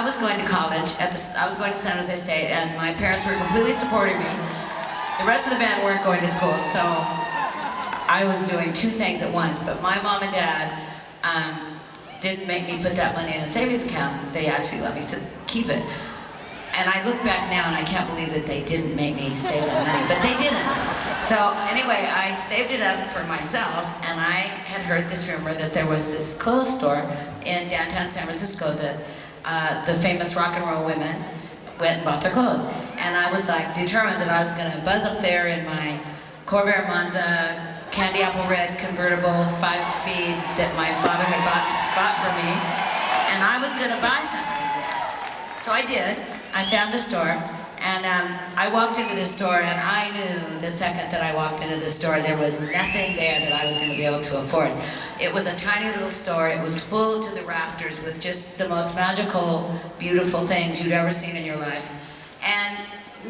I was going to college, I was going to San Jose State, and my parents were completely supporting me. The rest of the band weren't going to school, so I was doing two things at once, but my mom and dad didn't make me put that money in a savings account. They actually let me keep it. And I look back now and I can't believe that they didn't make me save that money, but they didn't. So anyway, I saved it up for myself, and I had heard this rumor that there was this clothes store in downtown San Francisco that the famous rock and roll women went and bought their clothes. And I was like determined that I was gonna buzz up there in my Corvair Monza candy apple red convertible 5-speed that my father had bought for me, and I was gonna buy something there. So I did. I found the store, and I walked into this store, and I knew the second that I walked into the store there was nothing there that I was going to be able to afford. It was a tiny little store. It was full to the rafters with just the most magical, beautiful things you'd ever seen in your life, and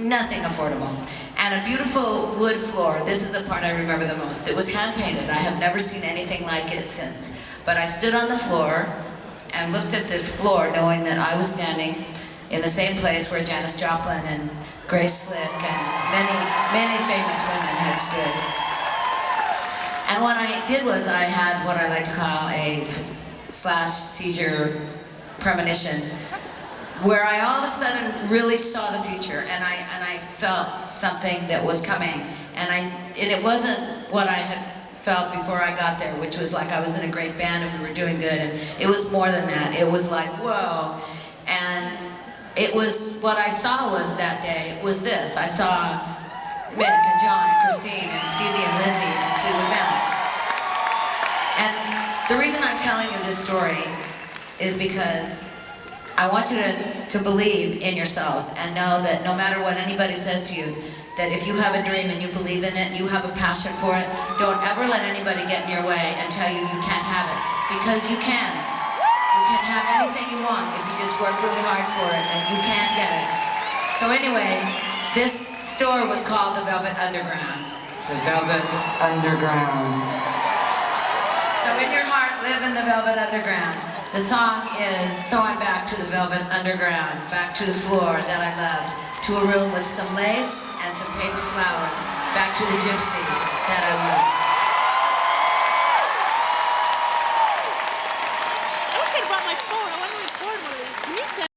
nothing affordable. And a beautiful wood floor. This is the part I remember the most. It was hand-painted. I have never seen anything like it since. But I stood on the floor and looked at this floor knowing that I was standing in the same place where Janis Joplin and Grace Slick and many famous women had stood. And what I did was I had what I like to call a /seizure premonition, where I all of a sudden really saw the future, and I felt something that was coming, and it wasn't what I had felt before I got there, which was like I was in a great band and we were doing good, and it was more than that. It was like, whoa. And it was, what I saw was that day, it was this. I saw Mick and John and Christine and Stevie and Lindsay and Fleetwood Mac. And the reason I'm telling you this story is because I want you to believe in yourselves and know that no matter what anybody says to you, that if you have a dream and you believe in it, you have a passion for it, don't ever let anybody get in your way and tell you you can't have it, because you can. You can have anything you want if you just work really hard for it, and you can get it. So anyway, this store was called the Velvet Underground. The Velvet Underground. So in your heart, live in the Velvet Underground. The song is So I'm Back to the Velvet Underground, back to the floor that I loved, to a room with some lace and some paper flowers, back to the gypsy that I was.